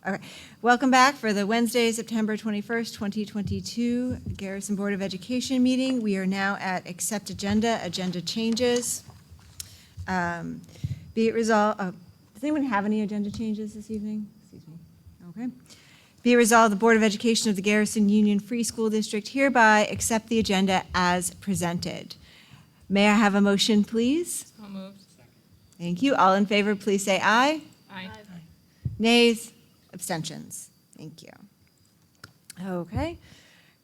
Okay. Welcome back for the Wednesday, September 21st, 2022 Garrison Board of Education meeting. We are now at accept agenda changes. Be it resolved, does anyone have any agenda changes this evening? Excuse me. Okay. Be it resolved, the Board of Education of the Garrison Union Free School District hereby accept the agenda as presented. May I have a motion, please? So moved. Thank you. All in favor, please say aye. Aye. Nays? Abstentions? Thank you. Okay.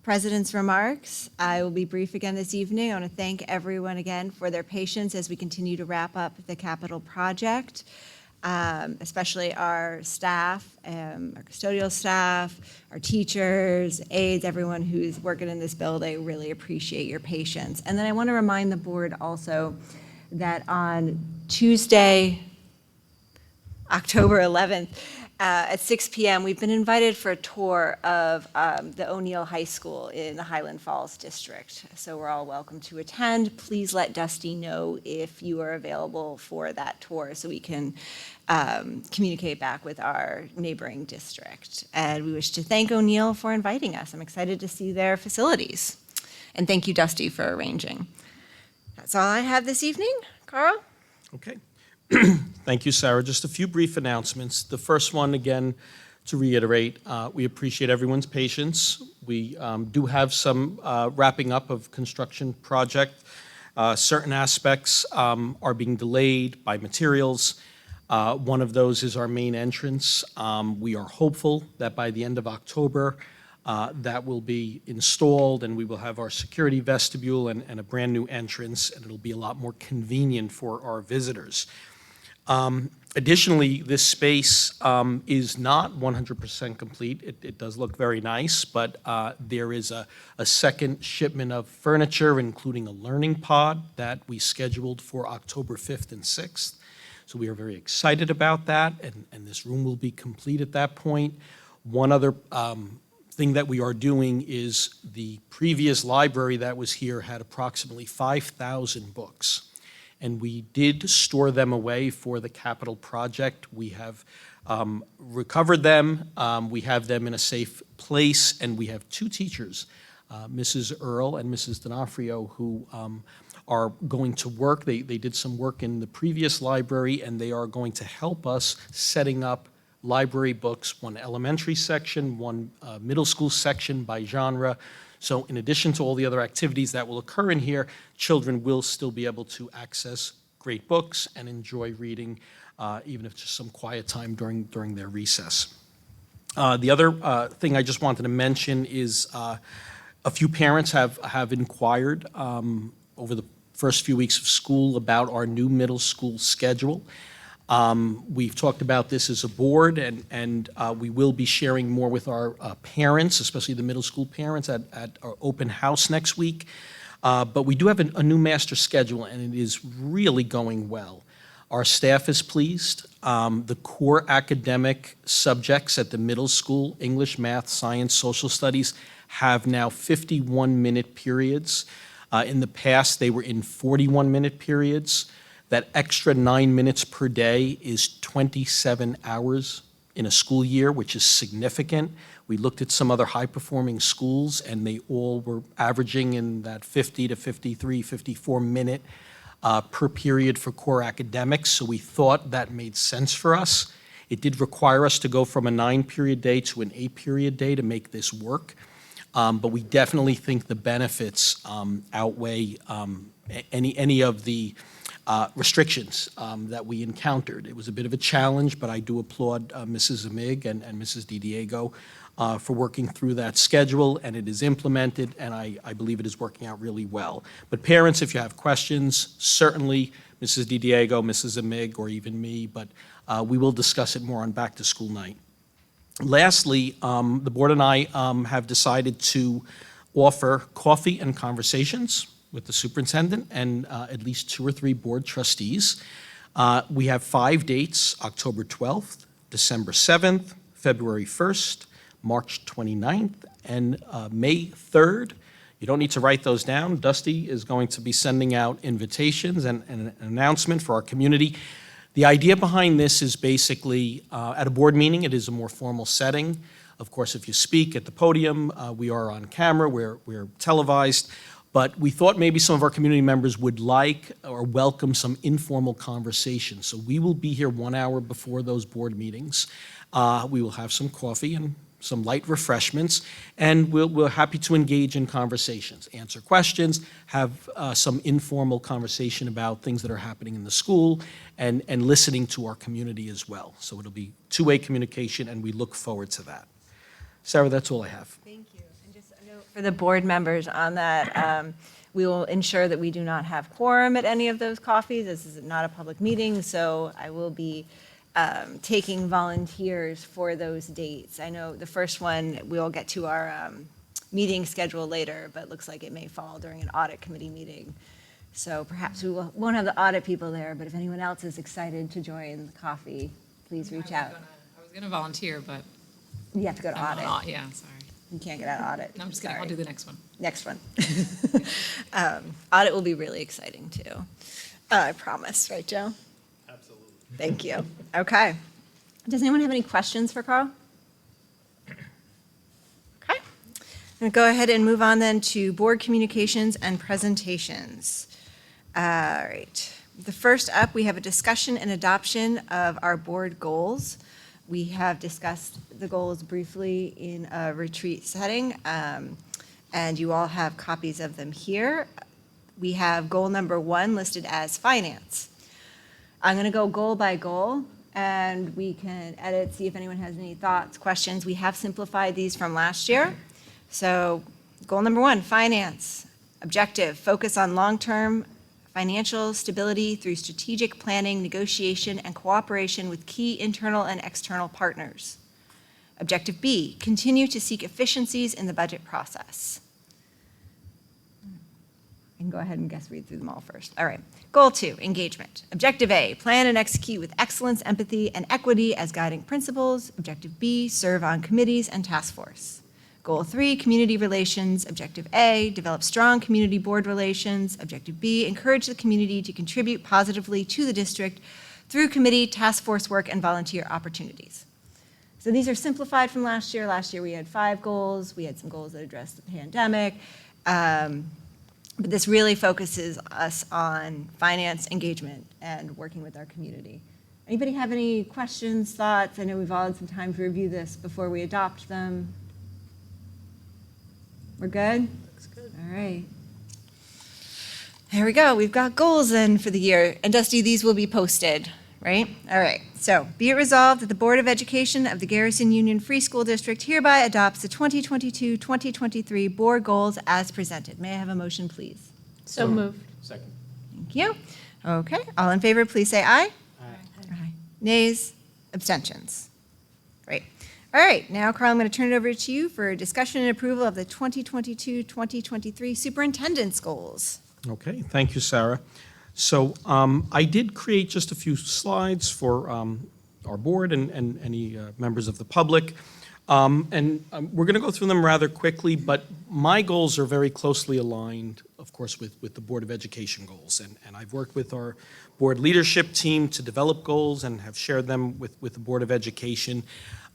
President's remarks. I will be brief again this evening. I want to thank everyone again for their patience as we continue to wrap up the capital project, especially our staff, our custodial staff, our teachers, aides, everyone who's working in this building. Really appreciate your patience. And then I want to remind the board also that on Tuesday, October 11th, at 6 p.m., we've been invited for a tour of the O'Neill High School in the Highland Falls District. So we're all welcome to attend. Please let Dusty know if you are available for that tour so we can communicate back with our neighboring district. And we wish to thank O'Neill for inviting us. I'm excited to see their facilities. And thank you, Dusty, for arranging. That's all I have this evening. Carl? Okay. Thank you, Sarah. Just a few brief announcements. The first one, again, to reiterate, we appreciate everyone's patience. We do have some wrapping up of construction project. Certain aspects are being delayed by materials. One of those is our main entrance. We are hopeful that by the end of October, that will be installed and we will have our security vestibule and a brand new entrance, and it'll be a lot more convenient for our visitors. Additionally, this space is not 100% complete. It does look very nice, but there is a second shipment of furniture, including a learning pod that we scheduled for October 5th and 6th. So we are very excited about that, and this room will be complete at that point. One other thing that we are doing is the previous library that was here had approximately 5,000 books. And we did store them away for the capital project. We have recovered them. We have them in a safe place, and we have two teachers, Mrs. Earl and Mrs. D'Onofrio, who are going to work. They did some work in the previous library, and they are going to help us setting up library books, one elementary section, one middle school section by genre. So in addition to all the other activities that will occur in here, children will still be able to access great books and enjoy reading, even if just some quiet time during their recess. The other thing I just wanted to mention is a few parents have inquired over the first few weeks of school about our new middle school schedule. We've talked about this as a board, and we will be sharing more with our parents, especially the middle school parents, at our open house next week. But we do have a new master schedule, and it is really going well. Our staff is pleased. The core academic subjects at the middle school, English, math, science, social studies, have now 51-minute periods. In the past, they were in 41-minute periods. That extra 9 minutes per day is 27 hours in a school year, which is significant. We looked at some other high-performing schools, and they all were averaging in that 50 to 53, 54-minute per period for core academics, so we thought that made sense for us. It did require us to go from a 9-period day to an 8-period day to make this work, but we definitely think the benefits outweigh any of the restrictions that we encountered. It was a bit of a challenge, but I do applaud Mrs. Amig and Mrs. DiDiego for working through that schedule, and it is implemented, and I believe it is working out really well. But parents, if you have questions, certainly Mrs. DiDiego, Mrs. Amig, or even me, but we will discuss it more on back to school night. Lastly, the board and I have decided to offer coffee and conversations with the superintendent and at least 2 or 3 board trustees. We have 5 dates: October 12th, December 7th, February 1st, March 29th, and May 3rd. You don't need to write those down. Dusty is going to be sending out invitations and an announcement for our community. The idea behind this is basically, at a board meeting, it is a more formal setting. Of course, if you speak at the podium, we are on camera, we're televised, but we thought maybe some of our community members would like or welcome some informal conversation. So we will be here 1 hour before those board meetings. We will have some coffee and some light refreshments, and we're happy to engage in conversations, answer questions, have some informal conversation about things that are happening in the school, and listening to our community as well. So it'll be two-way communication, and we look forward to that. Sarah, that's all I have. Thank you. And just a note for the board members on that, we will ensure that we do not have quorum at any of those coffees. This is not a public meeting, so I will be taking volunteers for those dates. I know the first one, we'll get to our meeting schedule later, but it looks like it may fall during an audit committee meeting. So perhaps we won't have the audit people there, but if anyone else is excited to join the coffee, please reach out. I was gonna volunteer, but You have to go to I'm audit. not, yeah, sorry. You can't get out of audit. No, I'm just kidding, I'll Sorry. do the next one. Next one. Audit will be really exciting too. I promise, right, Joe? Absolutely. Thank you. Okay. Does anyone have any questions for Carl? Okay. I'm going to go ahead and move on then to board communications and presentations. All right. The first up, we have a discussion and adoption of our board goals. We have discussed the goals briefly in a retreat setting, and you all have copies of them here. We have goal number 1 listed as finance. I'm going to go goal by goal, and we can edit, see if anyone has any thoughts, questions. We have simplified these from last year. So goal number 1, finance. Objective, focus on long-term financial stability through strategic planning, negotiation, and cooperation with key internal and external partners. Objective B, continue to seek efficiencies in the budget process. I can go ahead and read through them all first. All right. Goal 2, engagement. Objective A, plan and execute with excellence, empathy, and equity as guiding principles. Objective B, serve on committees and task force. Goal 3, community relations. Objective A, develop strong community board relations. Objective B, encourage the community to contribute positively to the district through committee, task force work, and volunteer opportunities. So these are simplified from last year. Last year we had 5 goals. We had some goals that addressed the pandemic. But this really focuses us on finance, engagement, and working with our community. Anybody have any questions, thoughts? I know we've all had some time to review this before we adopt them. We're good? Looks good. All right. There we go. We've got goals then for the year. And Dusty, these will be posted, right? All right. So be it resolved that the Board of Education of the Garrison Union Free School District hereby adopts the 2022-2023 board goals as presented. May I have a motion, please? So moved. Second. Thank you. Okay. All in favor, please say aye. Aye. Nays, abstentions. Great. All right, now, Carl, I'm going to turn it over to you for discussion and approval of the 2022-2023 superintendent's goals. Okay, thank you, Sarah. So I did create just a few slides for our board and any members of the public. We're going to go through them rather quickly, but my goals are very closely aligned, of course, with the Board of Education goals. And I've worked with our board leadership team to develop goals and have shared them with the Board of Education.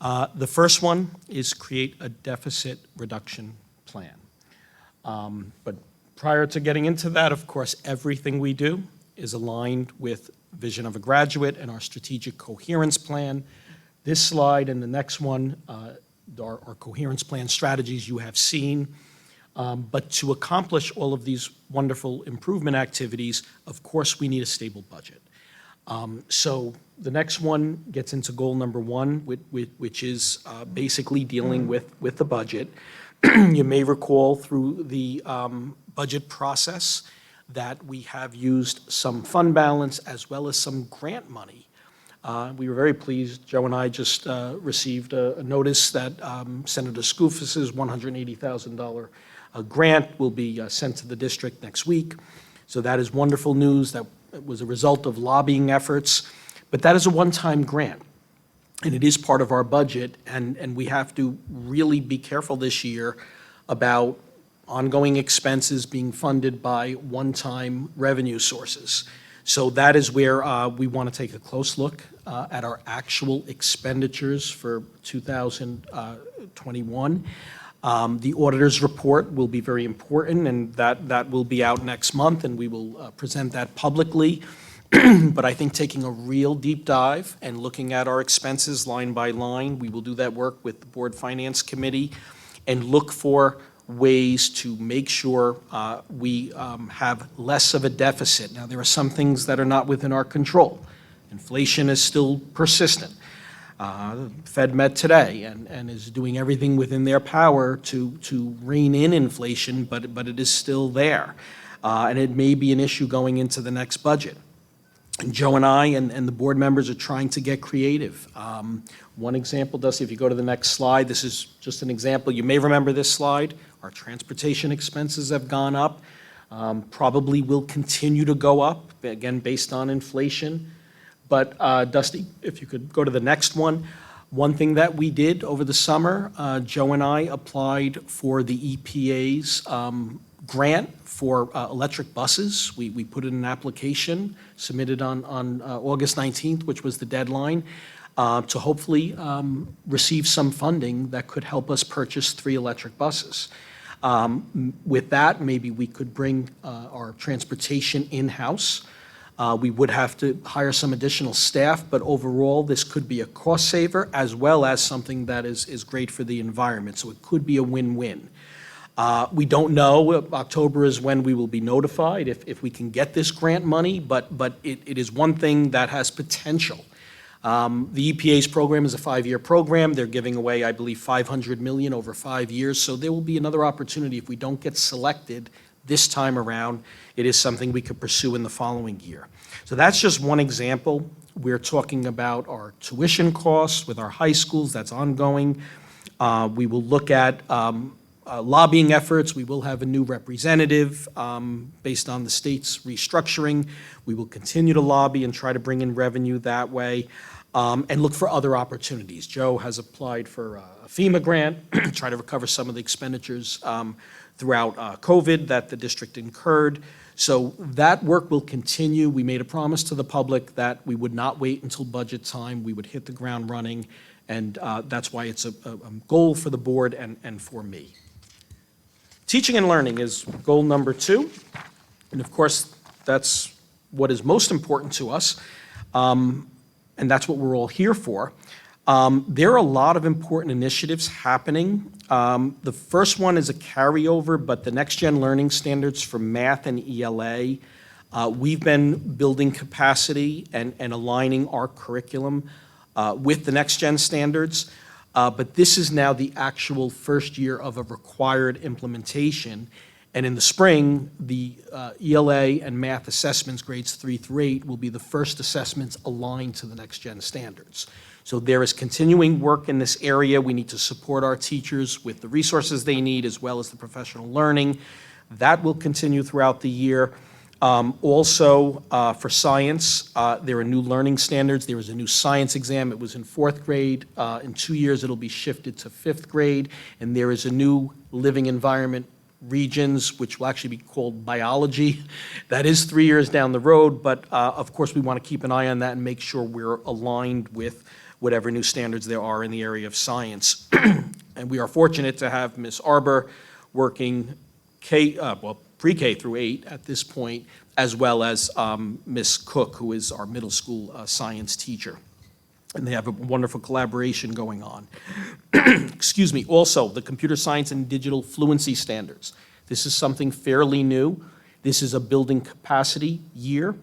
The first one is create a deficit reduction plan. But prior to getting into that, of course, everything we do is aligned with vision of a graduate and our strategic coherence plan. This slide and the next one are coherence plan strategies you have seen. But to accomplish all of these wonderful improvement activities, of course, we need a stable budget. So the next one gets into goal number 1, which is basically dealing with the budget. You may recall through the budget process that we have used some fund balance as well as some grant money. We were very pleased. Joe and I just received a notice that Senator Skoufis's $180,000 grant will be sent to the district next week. So that is wonderful news. That was a result of lobbying efforts. But that is a one-time grant, and it is part of our budget, and we have to really be careful this year about ongoing expenses being funded by one-time revenue sources. So that is where we want to take a close look at our actual expenditures for 2021. The auditor's report will be very important, and that will be out next month, and we will present that publicly. But I think taking a real deep dive and looking at our expenses line by line, we will do that work with the Board Finance Committee and look for ways to make sure we have less of a deficit. Now, there are some things that are not within our control. Inflation is still persistent. The Fed met today and is doing everything within their power to rein in inflation, but it is still there. And it may be an issue going into the next budget. And Joe and I and the board members are trying to get creative. One example, Dusty, if you go to the next slide, this is just an example. You may remember this slide. Our transportation expenses have gone up, probably will continue to go up, again, based on inflation. But Dusty, if you could go to the next one. One thing that we did over the summer, Joe and I applied for the EPA's grant for electric buses. We put in an application, submitted on August 19th, which was the deadline, to hopefully receive some funding that could help us purchase 3 electric buses. With that, maybe we could bring our transportation in-house. We would have to hire some additional staff, but overall, this could be a cost saver as well as something that is great for the environment. So it could be a win-win. We don't know. October is when we will be notified if we can get this grant money, but it is one thing that has potential. The EPA's program is a 5-year program. They're giving away, I believe, $500 million over 5 years. So there will be another opportunity if we don't get selected this time around. It is something we could pursue in the following year. So that's just one example. We're talking about our tuition costs with our high schools. That's ongoing. We will look at lobbying efforts. We will have a new representative based on the state's restructuring. We will continue to lobby and try to bring in revenue that way, and look for other opportunities. Joe has applied for a FEMA grant, try to recover some of the expenditures throughout COVID that the district incurred. So that work will continue. We made a promise to the public that we would not wait until budget time. We would hit the ground running, and that's why it's a goal for the board and for me. Teaching and learning is goal number 2, and of course, that's what is most important to us, and that's what we're all here for. There are a lot of important initiatives happening. The first one is a carryover, but the Next Gen Learning Standards for math and ELA. We've been building capacity and aligning our curriculum with the Next Gen standards. But this is now the actual first year of a required implementation. And in the spring, the ELA and math assessments, grades 3 through 8, will be the first assessments aligned to the Next Gen standards. So there is continuing work in this area. We need to support our teachers with the resources they need as well as the professional learning. That will continue throughout the year. Also, for science, there are new learning standards. There is a new science exam. It was in 4th grade. In 2 years, it'll be shifted to 5th grade. And there is a new living environment regions, which will actually be called biology. That is 3 years down the road, but of course, we want to keep an eye on that and make sure we're aligned with whatever new standards there are in the area of science. And we are fortunate to have Ms. Arbor working pre-K through 8 at this point, as well as Ms. Cook, who is our middle school science teacher. And they have a wonderful collaboration going on. Excuse me. Also, the computer science and digital fluency standards. This is something fairly new. This is a building capacity year.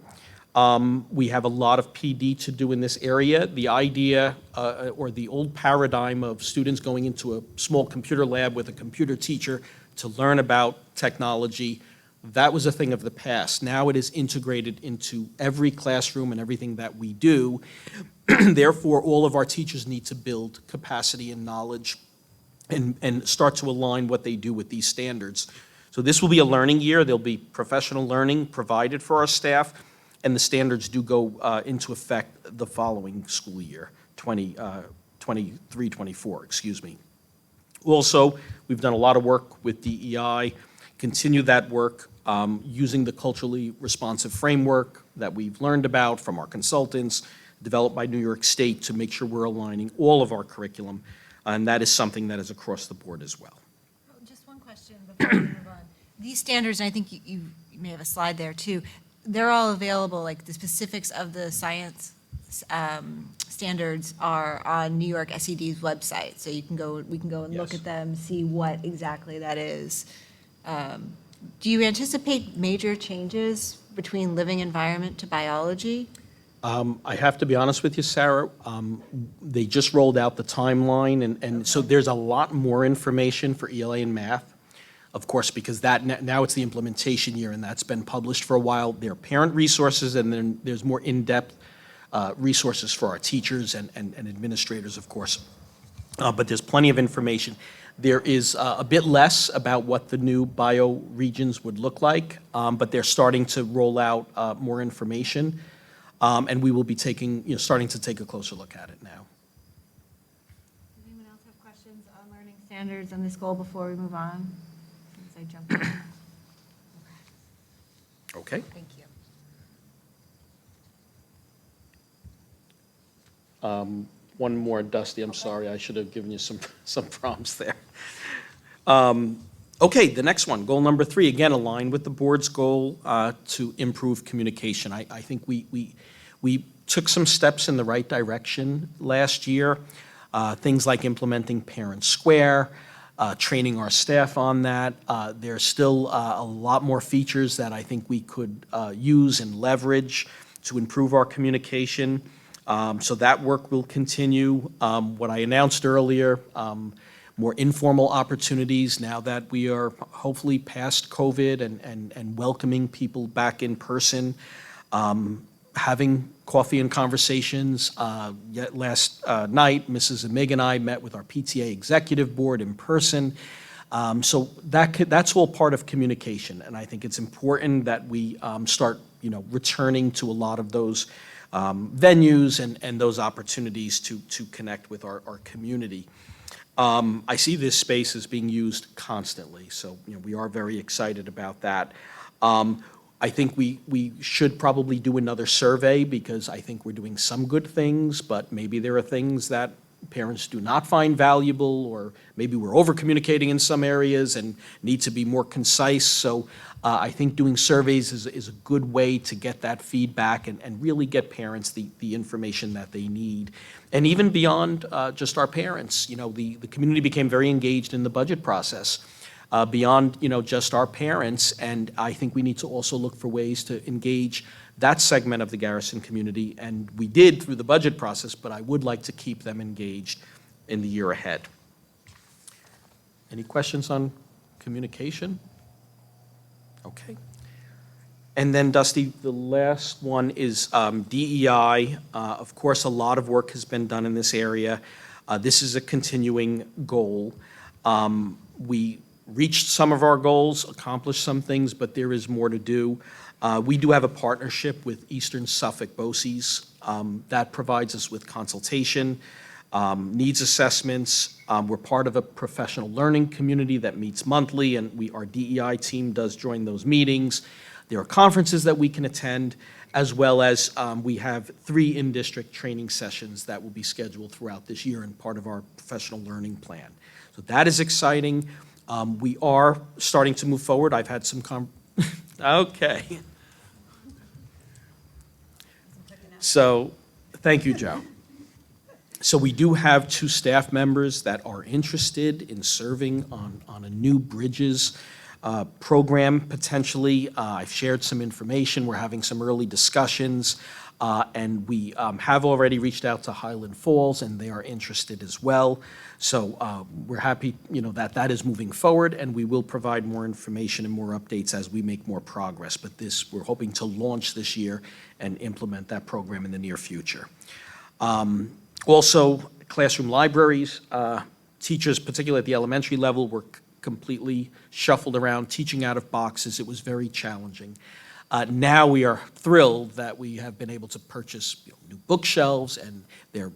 We have a lot of PD to do in this area. The idea or the old paradigm of students going into a small computer lab with a computer teacher to learn about technology, that was a thing of the past. Now it is integrated into every classroom and everything that we do. Therefore, all of our teachers need to build capacity and knowledge and start to align what they do with these standards. So this will be a learning year. There'll be professional learning provided for our staff, and the standards do go into effect the following school year, 23-24, excuse me. Also, we've done a lot of work with DEI, continue that work. using the culturally responsive framework that we've learned about from our consultants, developed by New York State, to make sure we're aligning all of our curriculum, and that is something that is across the board as well. Just one question before we move on. These standards, and I think you may have a slide there too, they're all available, like the specifics of the science standards are on New York SED's website. So we can go and look Yes. at them, see what exactly that is. Do you anticipate major changes between living environment to biology? I have to be honest with you, Sarah, they just rolled out the timeline, and so there's a lot more information for ELA and math, of course, because now it's the implementation year, and that's been published for a while. There are parent resources, and then there's more in-depth resources for our teachers and administrators, of course. But there's plenty of information. There is a bit less about what the new bioregions would look like, but they're starting to roll out more information. And we will be starting to take a closer look at it now. Does anyone else have questions on learning standards on this goal before we move on? Since I jumped in. Okay. Thank you. One more, Dusty, I'm sorry, I should have given you some prompts there. Okay, the next one, goal number 3, again, aligned with the board's goal to improve communication. I think we took some steps in the right direction last year, things like implementing Parent Square, training our staff on that. There's still a lot more features that I think we could use and leverage to improve our communication. So that work will continue. What I announced earlier, more informal opportunities now that we are hopefully past COVID and welcoming people back in person, having coffee and conversations. Yet last night, Mrs. Amig and I met with our PTA executive board in person. So that's all part of communication, and I think it's important that we start returning to a lot of those venues and those opportunities to connect with our community. I see this space as being used constantly, so we are very excited about that. I think we should probably do another survey, because I think we're doing some good things, but maybe there are things that parents do not find valuable, or maybe we're over-communicating in some areas and need to be more concise. So I think doing surveys is a good way to get that feedback and really get parents the information that they need. And even beyond just our parents, the community became very engaged in the budget process. Beyond just our parents, and I think we need to also look for ways to engage that segment of the Garrison community, and we did through the budget process, but I would like to keep them engaged in the year ahead. Any questions on communication? Okay. And then, Dusty, the last one is DEI. Of course, a lot of work has been done in this area. This is a continuing goal. We reached some of our goals, accomplished some things, but there is more to do. We do have a partnership with Eastern Suffolk BOCES that provides us with consultation, needs assessments. We're part of a professional learning community that meets monthly, and our DEI team does join those meetings. There are conferences that we can attend, as well as we have 3 in-district training sessions that will be scheduled throughout this year and part of our professional learning plan. So that is exciting. We are starting to move forward. I've had some okay. So, thank you, Joe. So we do have 2 staff members that are interested in serving on a new Bridges program, potentially. I've shared some information. We're having some early discussions, and we have already reached out to Highland Falls, and they are interested as well. So we're happy, that is moving forward, and we will provide more information and more updates as we make more progress. But we're hoping to launch this year and implement that program in the near future. Also, classroom libraries. Teachers, particularly at the elementary level, were completely shuffled around, teaching out of boxes. It was very challenging. Now we are thrilled that we have been able to purchase new bookshelves, and they're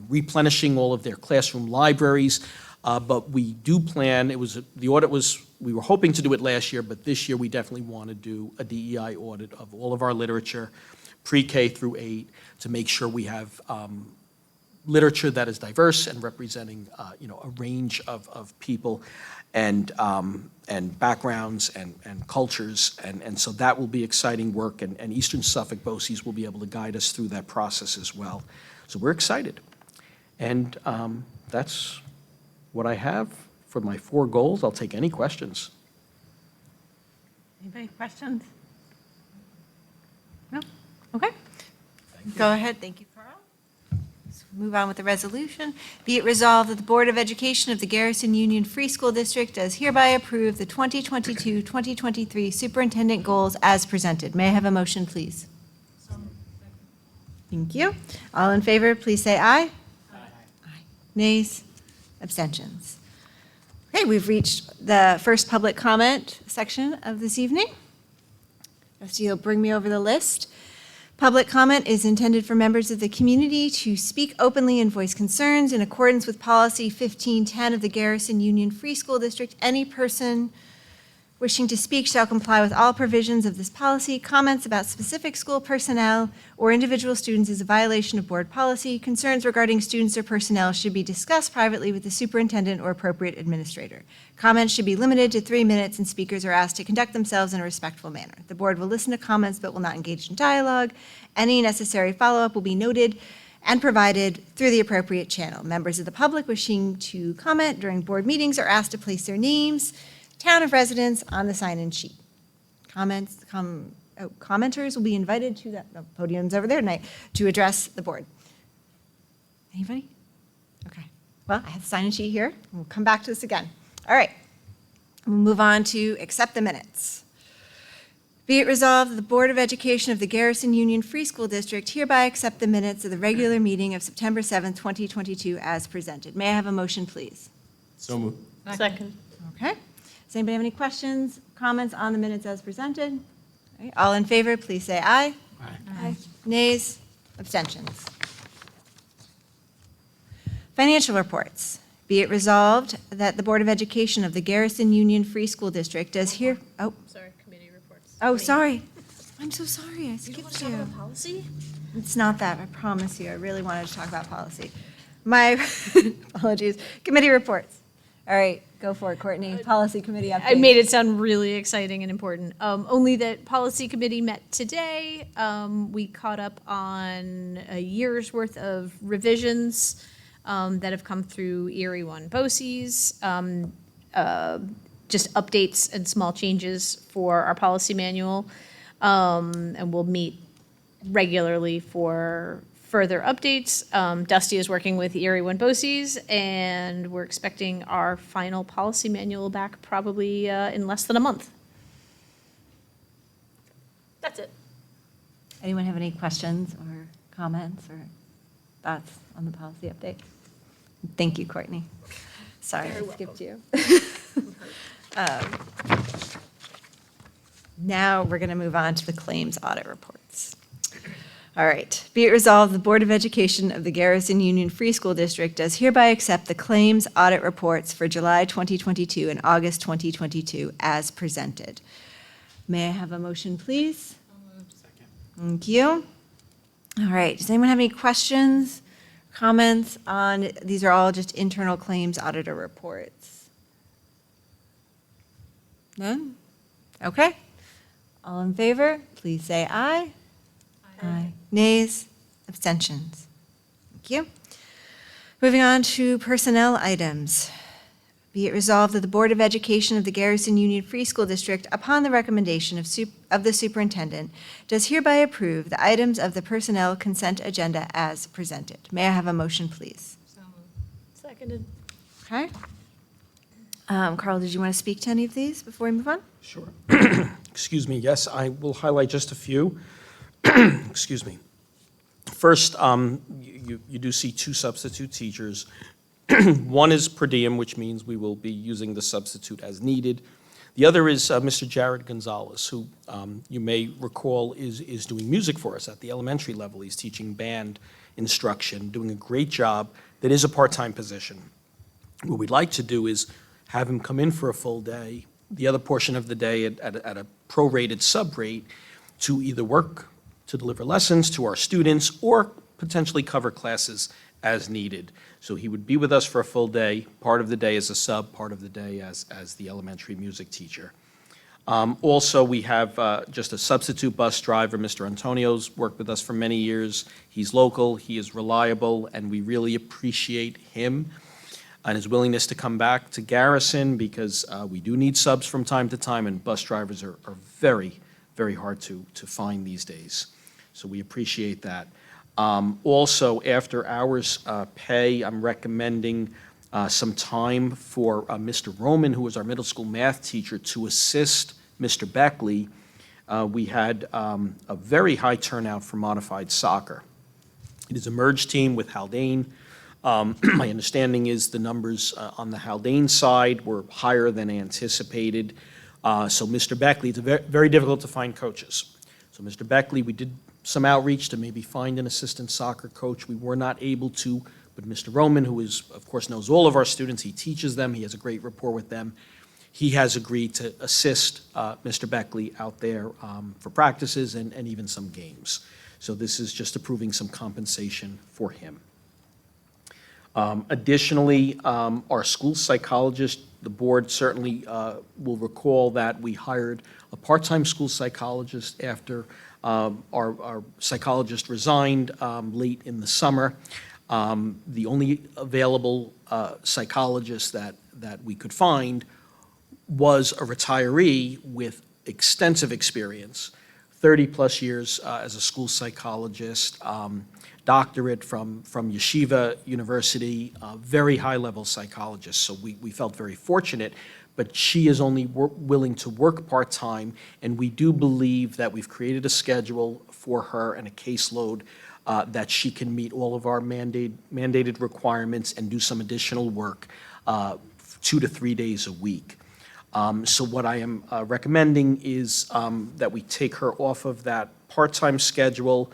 replenishing all of their classroom libraries. But we do plan, the audit was we were hoping to do it last year, but this year we definitely want to do a DEI audit of all of our literature, pre-K through 8, to make sure we have literature that is diverse and representing, a range of people and backgrounds and cultures. And so that will be exciting work, and Eastern Suffolk BOCES will be able to guide us through that process as well. So we're excited. And that's what I have for my 4 goals. I'll take any questions. Anybody questions? No? Okay. Go ahead. Thank you, Carl. Let's move on with the resolution. Be it resolved that the Board of Education of the Garrison Union Free School District does hereby approve the 2022-2023 superintendent goals as presented. May I have a motion, please? Thank you. All in favor, please say aye. Aye. Nays? Abstentions? Okay, we've reached the first public comment section of this evening. Trustee, you'll bring me over the list. Public comment is intended for members of the community to speak openly and voice concerns in accordance with Policy 1510 of the Garrison Union Free School District. Any person wishing to speak shall comply with all provisions of this policy. Comments about specific school personnel or individual students is a violation of board policy. Concerns regarding students or personnel should be discussed privately with the superintendent or appropriate administrator. Comments should be limited to 3 minutes, and speakers are asked to conduct themselves in a respectful manner. The board will listen to comments but will not engage in dialogue. Any necessary follow-up will be noted and provided through the appropriate channel. Members of the public wishing to comment during board meetings are asked to place their names, town of residence on the sign-in sheet. Commenters will be invited to the podiums over there tonight to address the board. Anybody? Okay. Well, I have the sign-in sheet here. We'll come back to this again. All right. We'll move on to accept the minutes. Be it resolved that the Board of Education of the Garrison Union Free School District hereby accept the minutes of the regular meeting of September 7th, 2022 as presented. May I have a motion, please? So moved. Second. Okay. Does anybody have any questions, comments on the minutes as presented? All right, all in favor, please say aye. Aye. Nays? Abstentions? Financial reports. Be it resolved that the Board of Education of the Garrison Union Free School District does here, Sorry, committee reports. sorry. I'm so sorry, I skipped you. Policy? It's not that, I promise you. I really wanted to talk about policy. My apologies. Committee reports. All right, go for it, Courtney. Policy committee update. I made it sound really exciting and important. Only that policy committee met today. We caught up on a year's worth of revisions that have come through Erie 1 BOCES. Just updates and small changes for our policy manual. And we'll meet regularly for further updates. Dusty is working with Erie 1 BOCES, and we're expecting our final policy manual back probably in less than a month. That's it. Anyone have any questions or comments or thoughts on the policy update? Thank you, Courtney. Sorry, I skipped you. Now we're going to move on to the claims audit reports. All right. Be it resolved, the Board of Education of the Garrison Union Free School District does hereby accept the claims audit reports for July 2022 and August 2022 as presented. May I have a motion, please? Thank you. All right. Does anyone have any questions, comments on, these are all just internal claims auditor reports? None? Okay. All in favor, please say aye. Aye. Nays? Abstentions? Thank you. Moving on to personnel items. Be it resolved that the Board of Education of the Garrison Union Free School District, upon the recommendation of the superintendent, does hereby approve the items of the personnel consent agenda as presented. May I have a motion, please? Seconded. Okay. Carl, did you want to speak to any of these before we move on? Sure. Excuse me. Yes, I will highlight just a few. Excuse me. First, you do see 2 substitute teachers. One is per diem, which means we will be using the substitute as needed. The other is Mr. Jared Gonzalez, who you may recall is doing music for us at the elementary level. He's teaching band instruction, doing a great job. That is a part-time position. What we'd like to do is have him come in for a full day the other portion of the day at a prorated sub-rate to either work to deliver lessons to our students or potentially cover classes as needed. So he would be with us for a full day, part of the day as a sub, part of the day as the elementary music teacher. Also, we have just a substitute bus driver. Mr. Antonio's worked with us for many years. He's local, he is reliable, and we really appreciate him and his willingness to come back to Garrison because we do need subs from time to time, and bus drivers are very, very hard to find these days. So we appreciate that. Also, after hours pay, I'm recommending some time for Mr. Roman, who was our middle school math teacher, to assist Mr. Beckley. We had a very high turnout for modified soccer. It is a merged team with Haldane. My understanding is the numbers on the Haldane side were higher than anticipated. So Mr. Beckley, it's very difficult to find coaches. So Mr. Beckley, we did some outreach to maybe find an assistant soccer coach. We were not able to, but Mr. Roman, who of course knows all of our students, he teaches them, he has a great rapport with them. He has agreed to assist Mr. Beckley out there for practices and even some games. So this is just approving some compensation for him. Additionally, our school psychologist, the board certainly will recall that we hired a part-time school psychologist after our psychologist resigned late in the summer. The only available psychologist that we could find was a retiree with extensive experience, 30-plus years as a school psychologist, doctorate from Yeshiva University, very high-level psychologist. So we felt very fortunate, but she is only willing to work part-time, and we do believe that we've created a schedule for her and a caseload that she can meet all of our mandated requirements and do some additional work 2 to 3 days a week. So what I am recommending is that we take her off of that part-time schedule.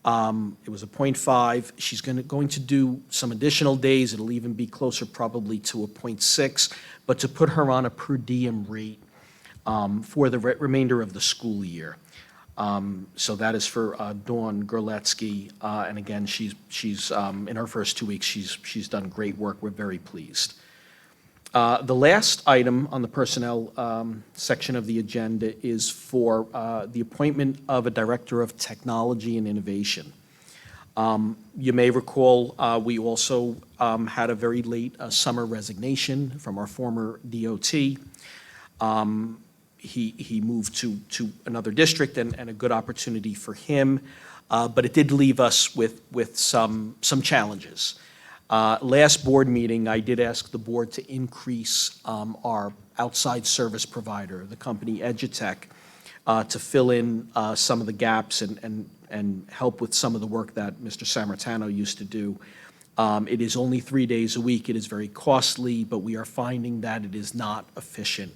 It was a 0.5. She's going to do some additional days. It'll even be closer probably to a 0.6, but to put her on a per diem rate for the remainder of the school year. So that is for Dawn Gerletsky, and again, she's in her first 2 weeks, she's done great work. We're very pleased. The last item on the personnel section of the agenda is for the appointment of a director of technology and innovation. You may recall we also had a very late summer resignation from our former DOT. He moved to another district and a good opportunity for him, but it did leave us with some challenges. Last board meeting, I did ask the board to increase our outside service provider, the company Edutech, to fill in some of the gaps and help with some of the work that Mr. Sammartano used to do. It is only 3 days a week. It is very costly, but we are finding that it is not efficient.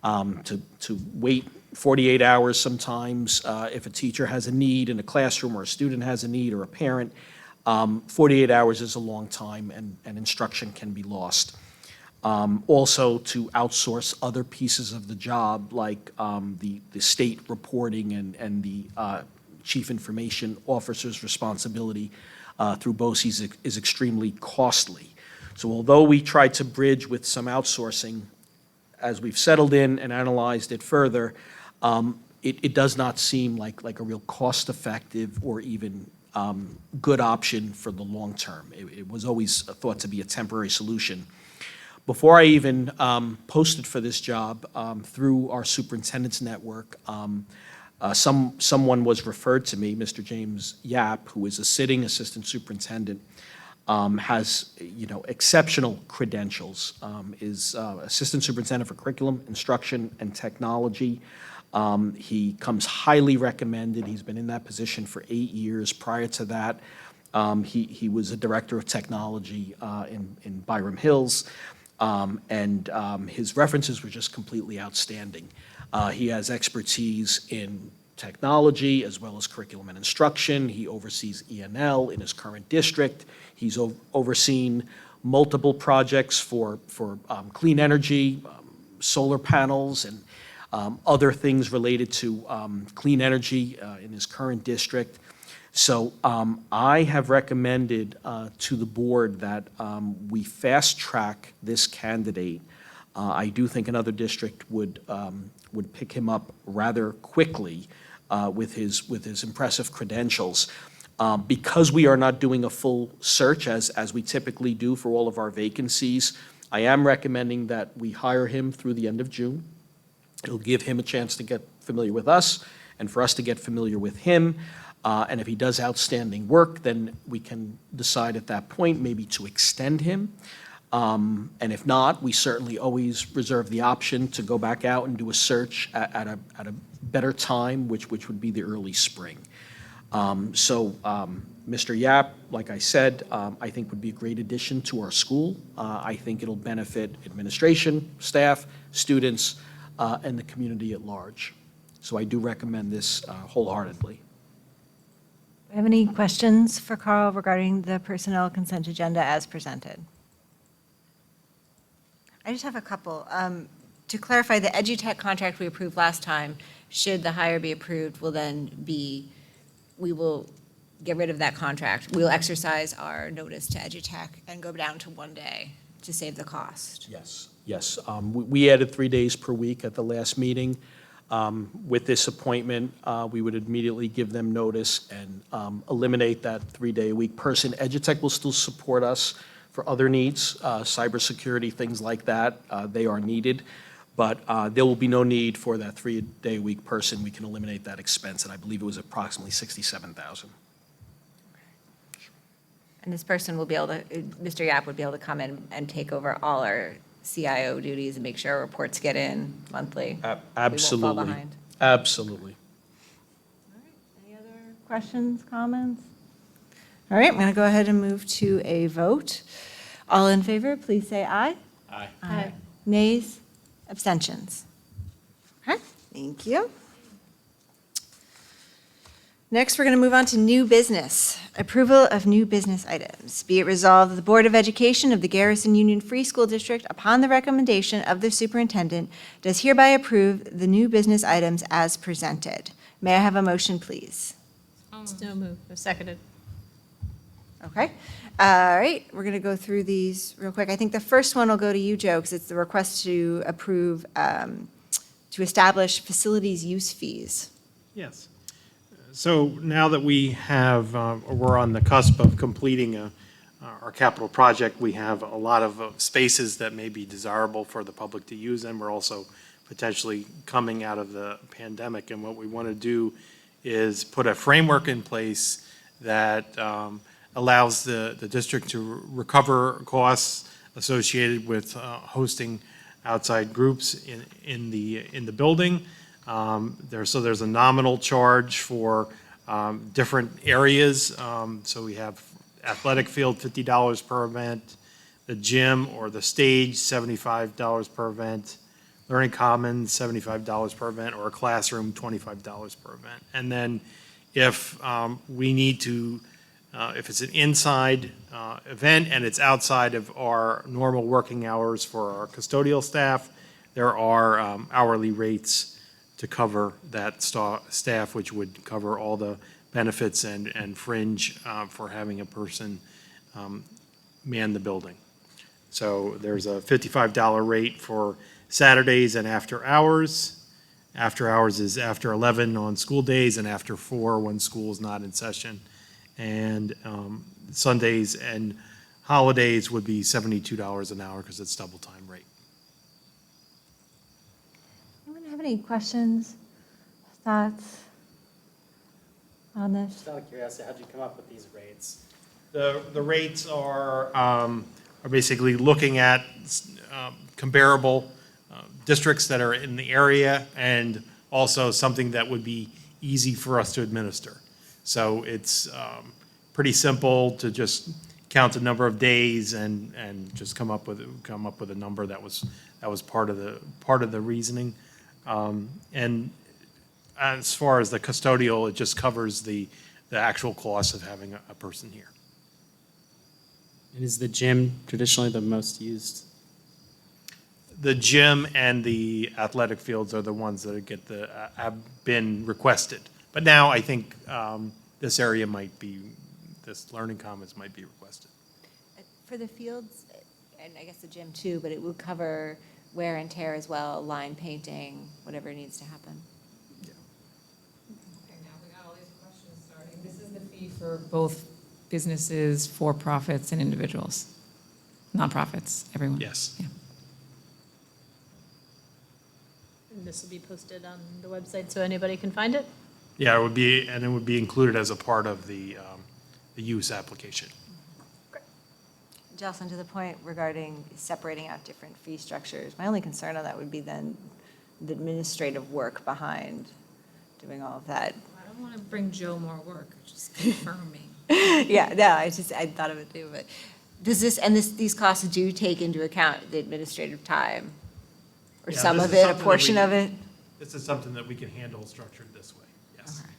To wait 48 hours sometimes if a teacher has a need in a classroom or a student has a need or a parent, 48 hours is a long time and instruction can be lost. Also to outsource other pieces of the job like the state reporting and the chief information officer's responsibility through BOCES is extremely costly. So although we tried to bridge with some outsourcing, as we've settled in and analyzed it further, it does not seem like a real cost-effective or even good option for the long term. It was always thought to be a temporary solution. Before I even posted for this job through our superintendent's network, someone was referred to me, Mr. James Yap, who is a sitting assistant superintendent, has exceptional credentials, is assistant superintendent for curriculum, instruction, and technology. He comes highly recommended. He's been in that position for 8 years. Prior to that, he was a director of technology in Byram Hills, and his references were just completely outstanding. He has expertise in technology as well as curriculum and instruction. He oversees E&L in his current district. He's overseen multiple projects for clean energy, solar panels and other things related to clean energy in his current district. So I have recommended to the board that we fast-track this candidate. I do think another district would pick him up rather quickly with his impressive credentials. Because we are not doing a full search as we typically do for all of our vacancies, I am recommending that we hire him through the end of June. It'll give him a chance to get familiar with us and for us to get familiar with him. And if he does outstanding work, then we can decide at that point maybe to extend him. And if not, we certainly always reserve the option to go back out and do a search at a better time, which would be the early spring. Mr. Yap, like I said, I think would be a great addition to our school. I think it'll benefit administration, staff, students, and the community at large. So I do recommend this wholeheartedly. Do you have any questions for Carl regarding the personnel consent agenda as presented? I just have a couple. To clarify, the EduTech contract we approved last time, should the hire be approved, will then be, we will get rid of that contract. We'll exercise our notice to EduTech and go down to 1 day to save the cost. Yes. Yes. We added 3 days per week at the last meeting. With this appointment, we would immediately give them notice and eliminate that 3-day-a-week person. EduTech will still support us for other needs, cybersecurity, things like that. They are needed. But there will be no need for that 3-day-a-week person. We can eliminate that expense, and I believe it was approximately $67,000. And this person will be able to, Mr. Yap would be able to come in and take over all our CIO duties and make sure our reports get in monthly. Absolutely. We won't fall behind. Absolutely. All right, any other questions, comments? All right, I'm going to go ahead and move to a vote. All in favor, please say aye. Aye. Aye. Nays? Abstentions? Okay, thank you. Next, we're going to move on to new business. Approval of new business items. Be it resolved that the Board of Education of the Garrison Union Free School District, upon the recommendation of the superintendent, does hereby approve the new business items as presented. May I have a motion, please? No move. Seconded. Okay. All right, we're going to go through these real quick. I think the first one will go to you, Joe, because it's the request to approve, to establish facilities use fees. Yes. So now that we have, we're on the cusp of completing our capital project, we have a lot of spaces that may be desirable for the public to use, and we're also potentially coming out of the pandemic. And what we want to do is put a framework in place that allows the district to recover costs associated with hosting outside groups in the building. There's a nominal charge for different areas. So we have athletic field, $50 per event, the gym or the stage, $75 per event, learning commons, $75 per event, or a classroom, $25 per event. And then if we need to, if it's an inside event and it's outside of our normal working hours for our custodial staff, there are hourly rates to cover that staff, which would cover all the benefits and fringe for having a person man the building. So there's a $55 rate for Saturdays and after hours. After hours is after 11 on school days and after 4 when school is not in session. And Sundays and holidays would be $72 an hour because it's double time rate. Anyone have any questions, thoughts on this? Just out of curiosity, how'd you come up with these rates? The rates are basically looking at comparable districts that are in the area and also something that would be easy for us to administer. So it's pretty simple to just count the number of days and just come up with a number that was part of the reasoning. And as far as the custodial, it just covers the actual cost of having a person here. And is the gym traditionally the most used? the gym and the athletic fields are the ones that get have been requested. But now I think this area might be, this learning commons might be requested. For the fields, and I guess the gym too, but it would cover wear and tear as well, line painting, whatever needs to happen. Okay, now we got all these questions starting. This is the fee for both businesses, for-profits, and individuals. Nonprofits, everyone. Yes. Yeah. And this will be posted on the website so anybody can find it? Yeah, it would be, and it would be included as a part of the use application. Jocelyn, to the point regarding separating out different fee structures, my only concern on that would be then the administrative work behind doing all of that. I don't want to bring Joe more work, just confirming. Yeah, no, I thought of it too, but does this, and these costs do take into account the administrative time? Or Yeah, some this of is it, a something that portion we- of it? This is something that we can handle structured this way, yes. Okay.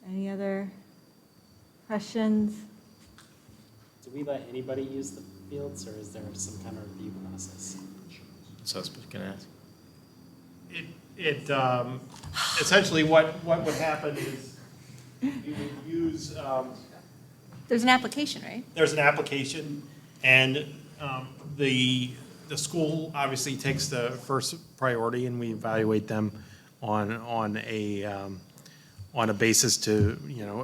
Any other questions? Do we let anybody use the fields, or is there some kind of review process? So I was going to ask. Essentially what would happen is you would use, There's an application, right? there's an application, and the school obviously takes the first priority, and we evaluate them on a basis to,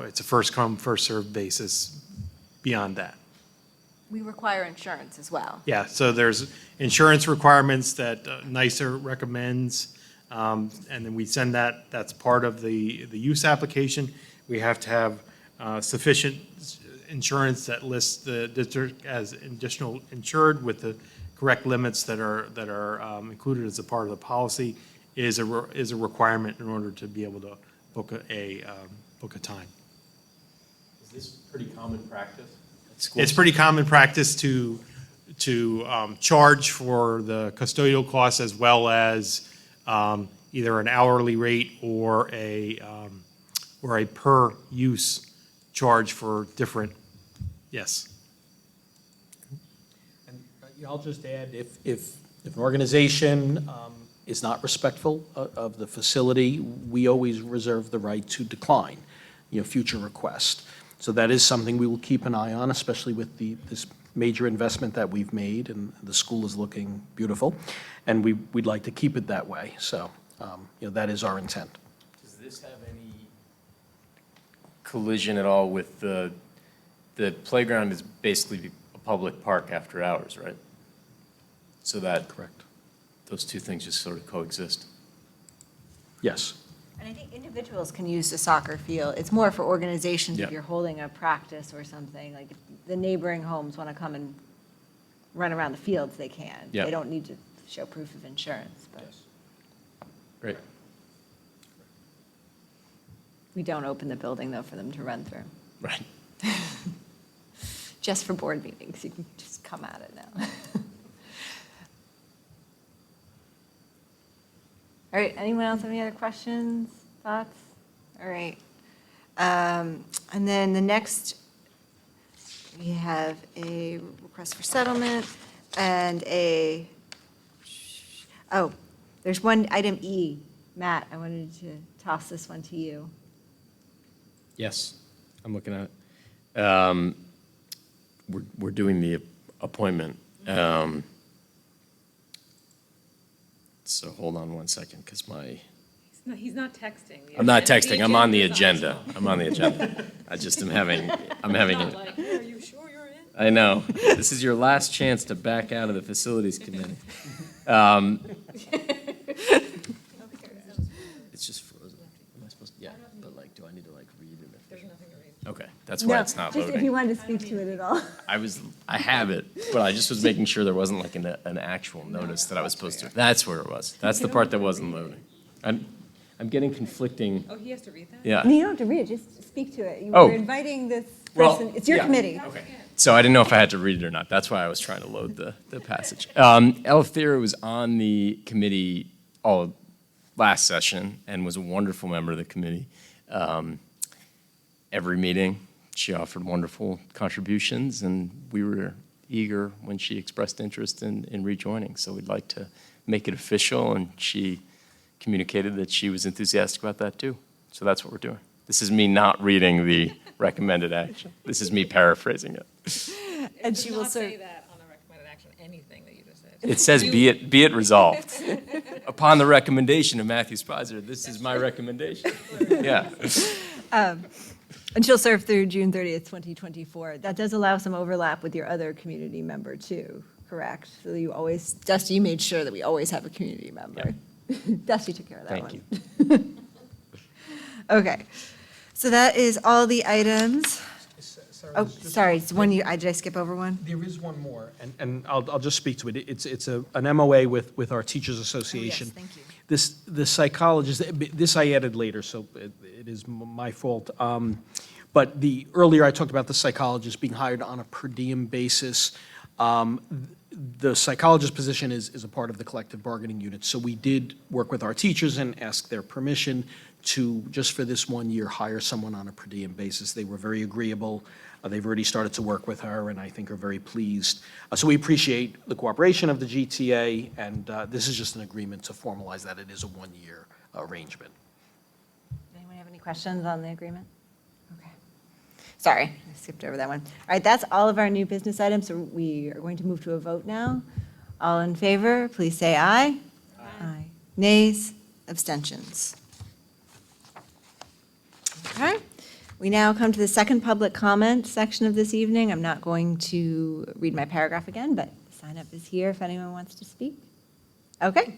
it's a first come, first served basis beyond that. We require insurance as well. Yeah, so there's insurance requirements that NYSER recommends, and then we send that, that's part of the use application. We have to have sufficient insurance that lists the district as additional insured with the correct limits that are included as a part of the policy is a requirement in order to be able to book a time. Is this pretty common practice at schools? It's pretty common practice to charge for the custodial costs as well as either an hourly rate or a per use charge for different, yes. And I'll just add, if an organization is not respectful of the facility, we always reserve the right to decline, future requests. So that is something we will keep an eye on, especially with this major investment that we've made, and the school is looking beautiful, and we'd like to keep it that way. So, that is our intent. Does this have any collision at all with the playground is basically a public park after hours, right? So that Correct. those two things just sort of coexist. Yes. And I think individuals can use the soccer field. It's more for organizations if Yeah. you're holding a practice or something, like if the neighboring homes want to come and run around the fields, they can. Yeah. They don't need to show proof of insurance, but Great. we don't open the building though for them to run through. Right. Just for board meetings, you can just come at it now. All right, anyone else have any other questions, thoughts? All right. And then the next, we have a request for settlement and there's one item E. Matt, I wanted to toss this one to you. Yes, I'm looking at it. We're doing the appointment. So hold on one second, because He's not texting. I'm not texting, I'm on the agenda. I'm on the agenda. I just am having, Are you sure you're in? I know. This is your last chance to back out of the facilities committee. It's just frozen. Am I supposed to, yeah, but do I need to read it? There's nothing to read. Okay, that's why it's not Just if you loading. wanted to speak to it at all. I have it, but I just was making sure there wasn't an actual notice that I was supposed to. That's where it was. That's the part that wasn't loading. I'm getting conflicting, Oh, he has to read that? yeah. You don't have to read it, just speak to it. Oh. We're inviting this Well, person, it's your yeah. committee. Okay. So I didn't know if I had to read it or not. That's why I was trying to load the passage. Elefthera was on the committee all last session and was a wonderful member of the committee. Every meeting, she offered wonderful contributions, and we were eager when she expressed interest in rejoining. So we'd like to make it official, and she communicated that she was enthusiastic about that too. So that's what we're doing. This is me not reading the recommended action. This is me paraphrasing it. And she will serve. Say that on a recommended action, anything that you just said. It says, be it resolved. Upon the recommendation of Matthew Spicer, this is my recommendation. Yeah. And she'll serve through June 30th, 2024. That does allow some overlap with your other community member too, correct? So you always, Dusty, you made sure that we always have a community member. Dusty took care of that one. Thank you. Okay, so that is all the items. Oh, sorry, it's one you, did I skip over one? There is one more, and I'll just speak to it. It's an MOA with our Teachers Association. thank you. The psychologist, this I added later, so it is my fault. But earlier I talked about the psychologist being hired on a per diem basis. The psychologist position is a part of the collective bargaining unit. So we did work with our teachers and ask their permission to, just for this 1 year, hire someone on a per diem basis. They were very agreeable. They've already started to work with her, and I think are very pleased. So we appreciate the cooperation of the GTA, and this is just an agreement to formalize that it is a 1 year arrangement. Anyone have any questions on the agreement? Okay. Sorry, I skipped over that one. All right, that's all of our new business items, so we are going to move to a vote now. All in favor, please say aye. Aye. Nays, abstentions. Okay. We now come to the second public comment section of this evening. I'm not going to read my paragraph again, but the sign up is here if anyone wants to speak. Okay.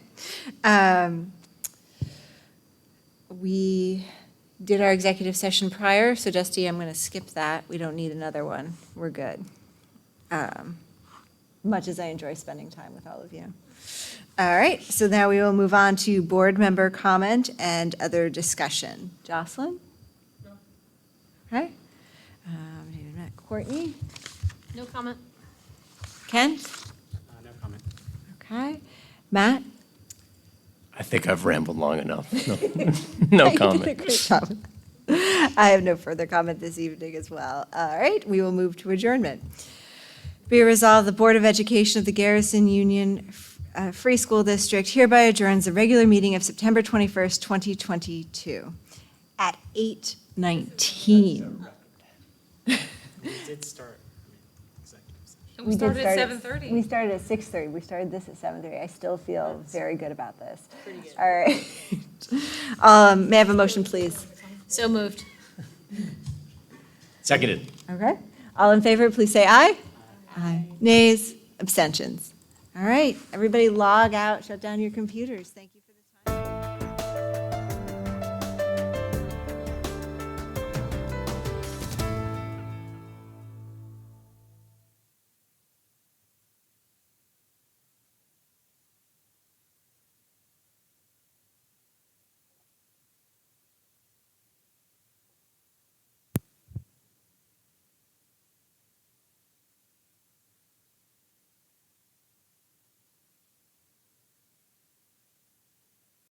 We did our executive session prior, so Dusty, I'm going to skip that. We don't need another one. We're good. Much as I enjoy spending time with all of you. All right, so now we will move on to board member comment and other discussion. Jocelyn? No. Okay. Courtney? No comment. Kent? No comment. Okay. Matt? I think I've rambled long enough. No, You no did a comment. great job. I have no further comment this evening as well. All right, we will move to adjournment. Be resolved, the Board of Education of the Garrison Union Free School District hereby adjourns the regular meeting of September 21st, 2022 at 8:19. We did start executive session. We started at We 7:30. started at 6:30. We started this at 7:30. I still feel very good about this. Pretty good. All right. May I have a motion, please? So moved. Seconded. Okay. All in favor, please say aye. Aye. Nays, abstentions. All right. Everybody log out, shut down your computers. Thank you.